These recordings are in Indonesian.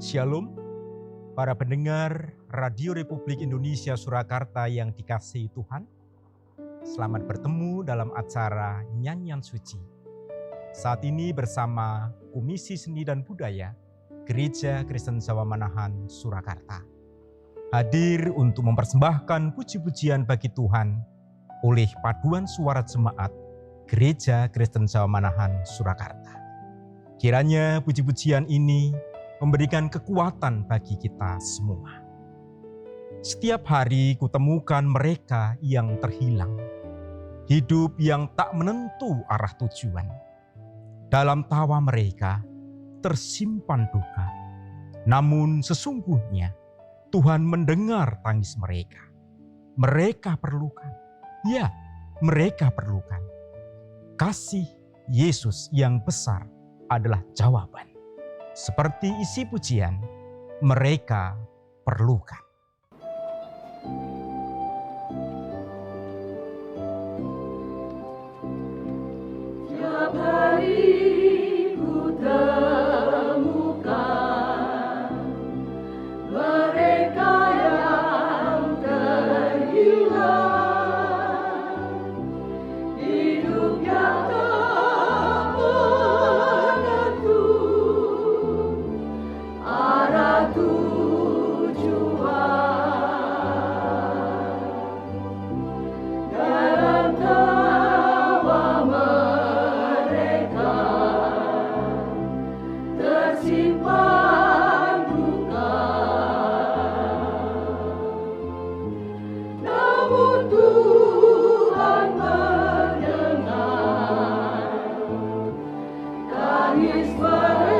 Shalom, para pendengar Radio Republik Indonesia Surakarta yang dikasihi Tuhan. Selamat bertemu dalam acara Nyanyian Suci. Saat ini bersama Komisi Seni dan Budaya Gereja Kristen Jawa Manahan Surakarta. Hadir untuk mempersembahkan puji-pujian bagi Tuhan oleh paduan suara jemaat Gereja Kristen Jawa Manahan Surakarta. Kiranya puji-pujian ini memberikan kekuatan bagi kita semua. Setiap hari kutemukan mereka yang terhilang, hidup yang tak menentu arah tujuan. Dalam tawa mereka tersimpan duka, namun sesungguhnya Tuhan mendengar tangis mereka. Mereka perlukan, ya mereka perlukan. Kasih Yesus yang besar adalah jawaban. Seperti isi pujian, mereka perlukan. Tiap hari ku temukan mereka yang terhilang, hidup yang tak menentu arah tujuan. Dalam tawa mereka tersimpan duka, namun Tuhan mendengar tangis mereka.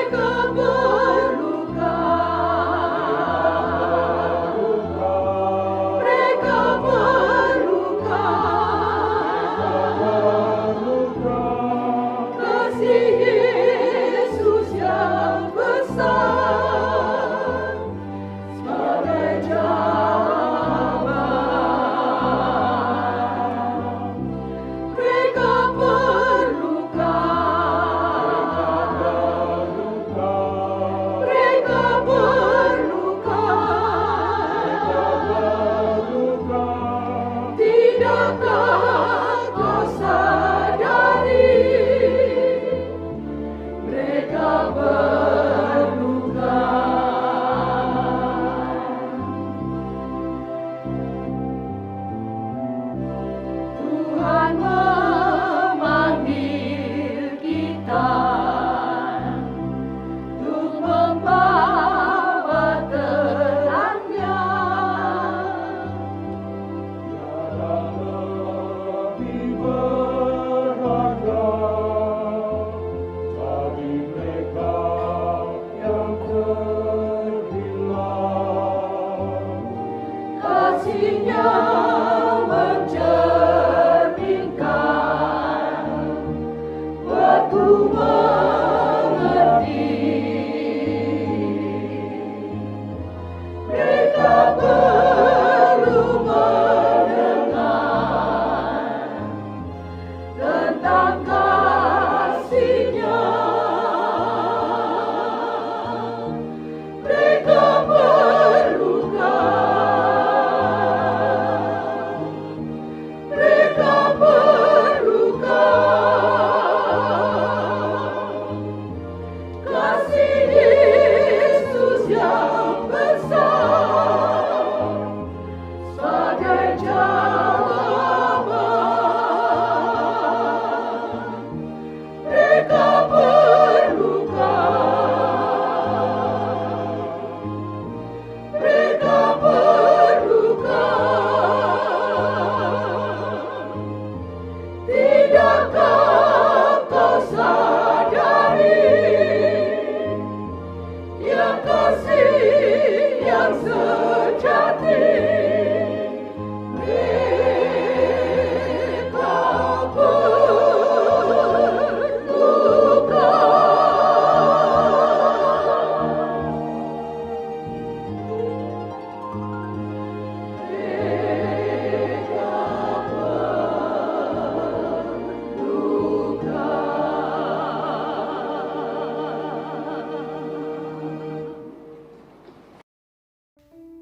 Mereka perlukan, mereka perlukan kasih Yesus yang besar sebagai jawaban. Mereka perlukan, mereka perlukan. Tidakkah kau sadari mereka perlukan? Tuhan memanggil kita untuk membawa terangnya. Lebih berharga bagi mereka yang terhilang. Kasih-Nya mencerminkan waktu mengerti. Mereka perlu mendengar tentang kasih-Nya. Mereka perlukan, mereka perlukan kasih Yesus yang besar sebagai jawaban.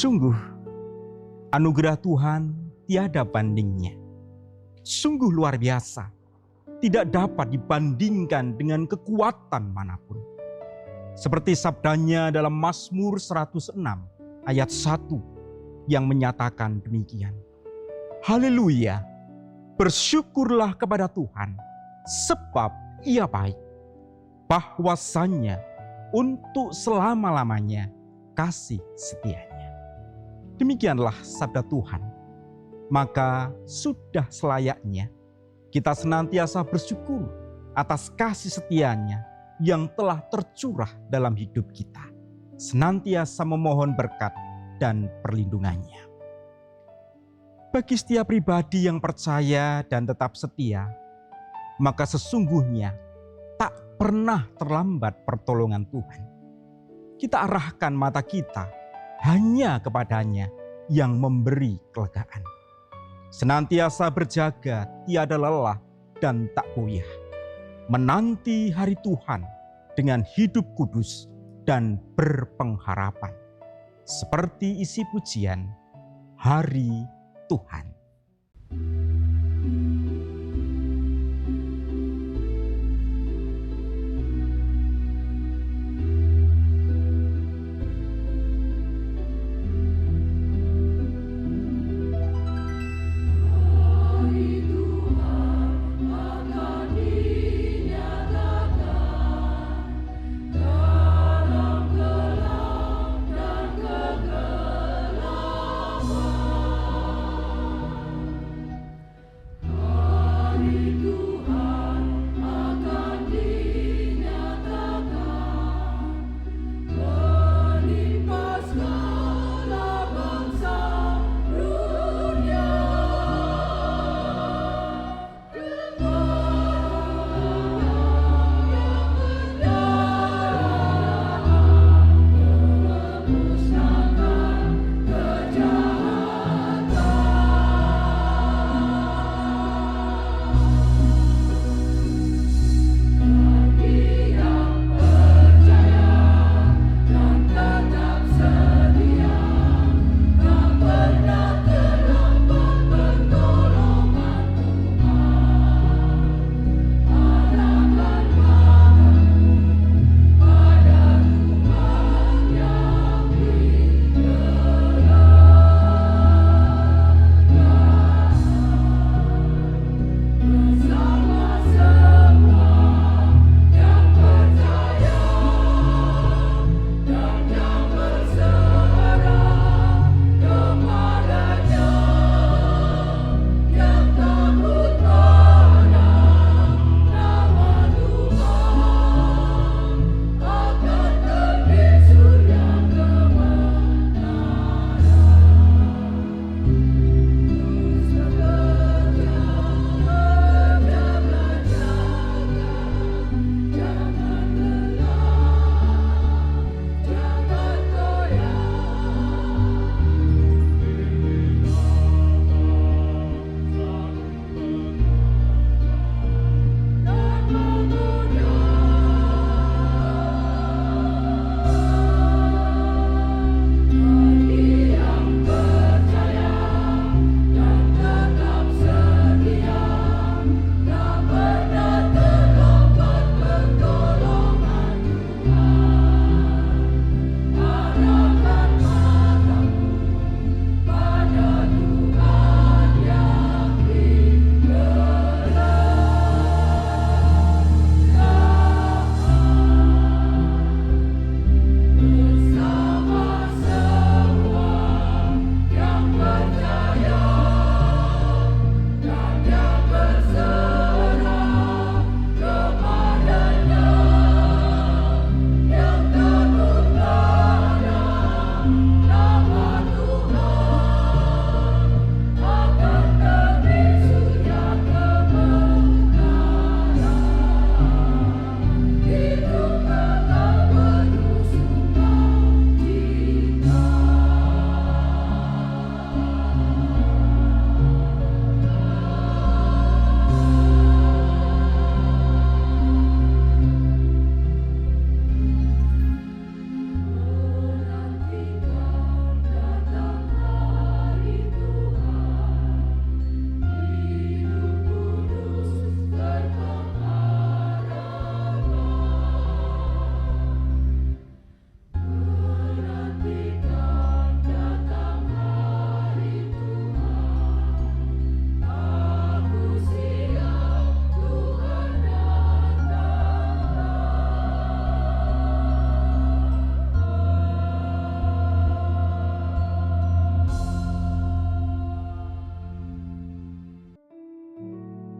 Sungguh, anugerah Tuhan tiada bandingnya. Sungguh luar biasa, tidak dapat dibandingkan dengan kekuatan manapun. Seperti sabdanya dalam Mazmur 106 ayat 1 yang menyatakan demikian. Haleluya, bersyukurlah kepada Tuhan, sebab Ia baik. Bahwasannya untuk selama-lamanya kasih setianya. Demikianlah sabda Tuhan. Maka sudah selayaknya kita senantiasa bersyukur atas kasih setianya yang telah tercurah dalam hidup kita. Senantiasa memohon berkat dan perlindungannya. Bagi setiap pribadi yang percaya dan tetap setia, maka sesungguhnya tak pernah terlambat pertolongan Tuhan. Kita arahkan mata kita hanya kepadanya yang memberi kelegaan. Senantiasa berjaga, tiada lelah dan tak goyah. Menanti hari Tuhan dengan hidup kudus dan berpengharapan. Seperti isi pujian, Hari Tuhan.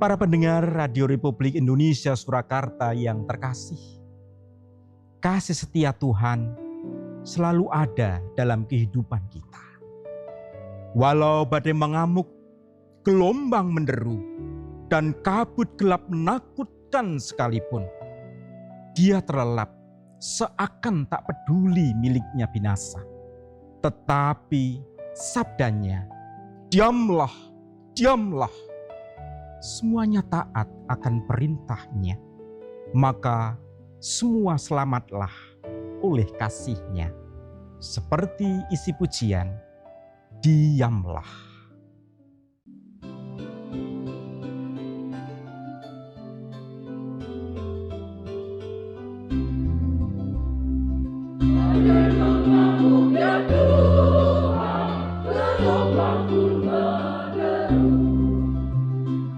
Para pendengar Radio Republik Indonesia Surakarta yang terkasih, kasih setia Tuhan selalu ada dalam kehidupan kita. Walau badai mengamuk, gelombang menderu, dan kabut gelap menakutkan sekalipun, Dia terlelap seakan tak peduli miliknya binasa. Tetapi sabdanya, diamlah, diamlah. Semuanya taat akan perintahnya, maka semua selamatlah oleh kasih-Nya. Seperti isi pujian, diamlah. Mengamuk ya Tuhan, gelombang pun menderu,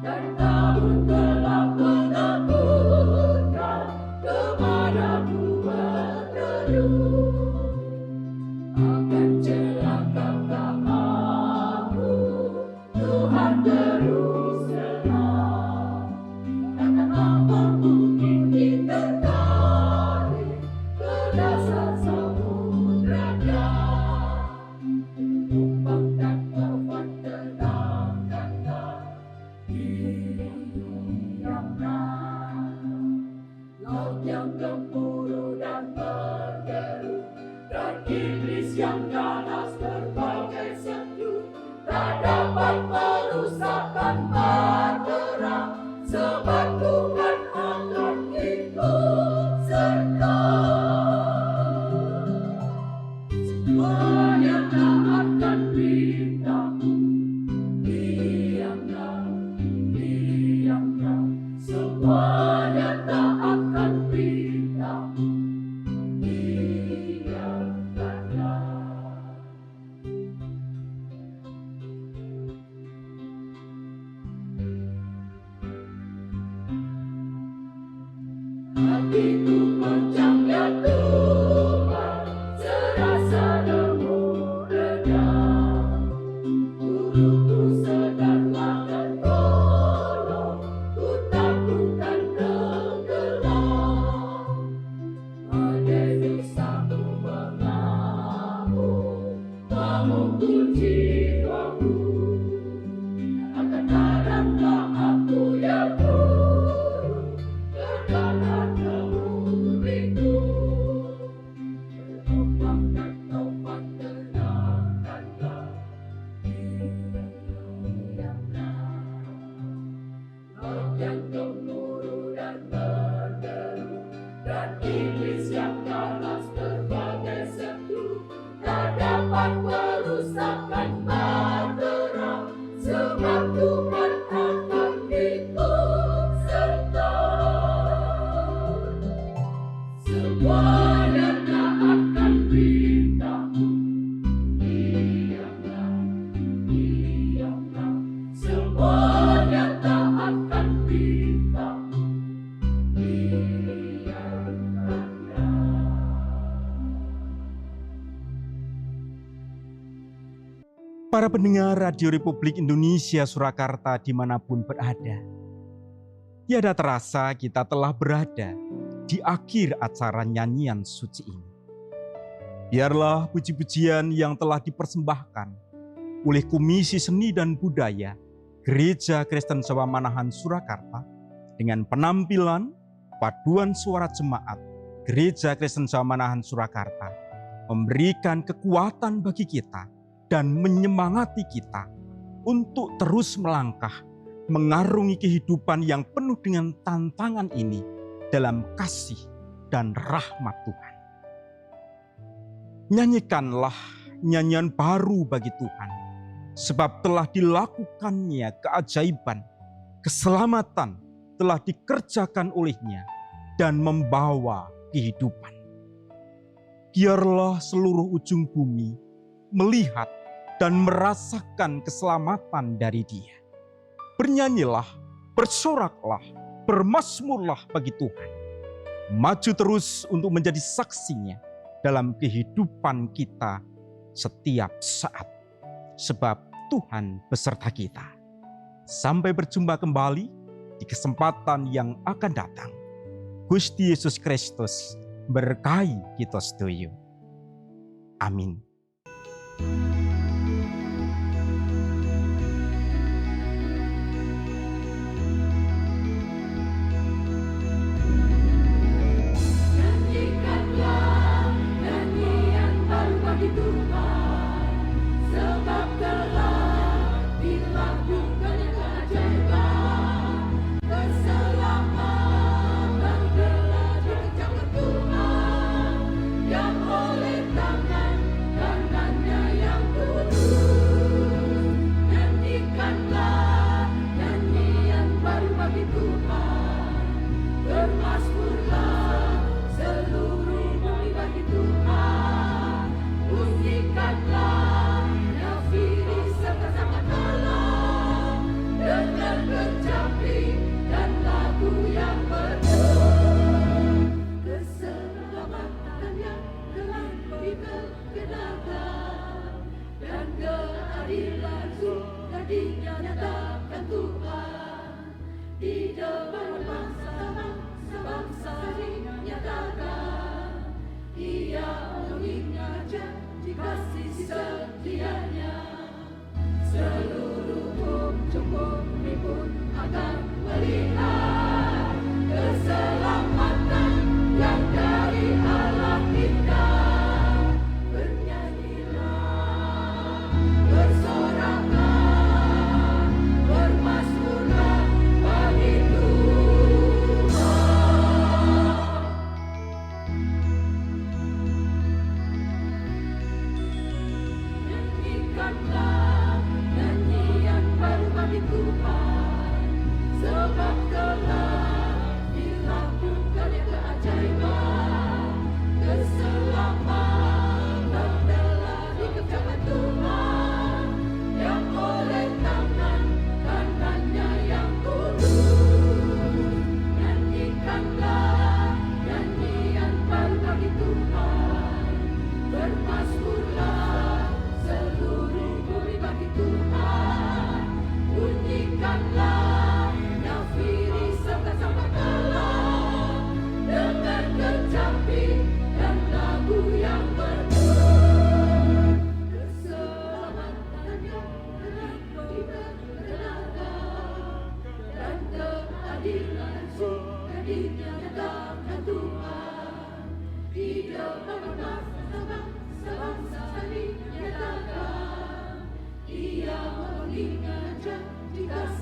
dan kabut gelap menakutkan, kemanaku berteduh. Akan celakakah aku, Tuhan terus terang. Takkanlah mungkin ditertarik ke dasar samudera. Tumpang dan topan tenangkanlah, diamlah. Laut yang gemuruh dan berderu, dan iblis yang ganas berbagai setu, tak dapat merusakkan bahtera, sebab Tuhan akan ikut serta. Semuanya taatkan perintah-Mu, diamlah, diamlah. Semuanya taatkan perintah-Mu, diamlah. Hatiku goncang ya Tuhan, serasa nemu reda. Turuku sadarlah dan tolong, ku takutkan tenggelam. Badai dosaku mengamuk, memukul jiwaku. Akan haraplah aku ya Guru, kedalam temuriku. Gelombang dan topan tenangkanlah, diamlah. Laut yang gemuruh dan berderu, dan iblis yang ganas berbagai setu, tak dapat merusakkan bahtera, sebab Tuhan akan ikut serta. Semuanya taatkan perintah-Mu, diamlah, diamlah. Semuanya taatkan perintah-Mu, diamlah. Para pendengar Radio Republik Indonesia Surakarta dimanapun berada, tiada terasa kita telah berada di akhir acara nyanyian suci ini. Biarlah puji-pujian yang telah dipersembahkan oleh Komisi Seni dan Budaya Gereja Kristen Jawa Manahan Surakarta dengan penampilan paduan suara jemaat Gereja Kristen Jawa Manahan Surakarta memberikan kekuatan bagi kita dan menyemangati kita untuk terus melangkah mengarungi kehidupan yang penuh dengan tantangan ini dalam kasih dan rahmat Tuhan. Nyanyikanlah nyanyian baru bagi Tuhan, sebab telah dilakukannya keajaiban, keselamatan telah dikerjakan olehnya dan membawa kehidupan. Biarlah seluruh ujung bumi melihat dan merasakan keselamatan dari Dia. Bernyanyilah, bersoraklah, bermazmurlah bagi Tuhan. Maju terus untuk menjadi saksinya dalam kehidupan kita setiap saat. Sebab Tuhan beserta kita. Sampai berjumpa kembali di kesempatan yang akan datang. Gusti Yesus Kristus berkahi kita sedaya. Amin. Nyanyikanlah nyanyian baru bagi Tuhan, sebab telah dilakukan yang keajaiban. Keselamatan telah dikerjakan Tuhan, yang oleh tangan kanannya yang kudus. Nyanyikanlah nyanyian baru bagi Tuhan, bermasmurlah seluruh bumi bagi Tuhan. Bunyikanlah nafiri serta sangkakala, dengan kecapi dan lagu yang merdu. Keselamatan yang telah dikerjakan dan keadilan sudah dinyatakan Tuhan. Di depan bangsa-bangsa dinyatakan, Ia mengingatkan kasih setianya. Seluruh bumi pun akan melihat keselamatan yang dari Allah kita. Bernyanyilah, bersoraklah, bermasmurlah bagi Tuhan. Nyanyikanlah nyanyian baru bagi Tuhan, sebab telah dilakukan yang keajaiban. Keselamatan telah dikerjakan Tuhan, yang oleh tangan kanannya yang kudus. Nyanyikanlah nyanyian baru bagi Tuhan, bermasmurlah seluruh bumi bagi Tuhan. Bunyikanlah nafiri serta sangkakala, dengan kecapi dan lagu yang merdu. Keselamatan yang telah diperkenalkan dan keadilan sudah dinyatakan Tuhan. Di depan bangsa-bangsa dinyatakan, Ia mengingat janji kasih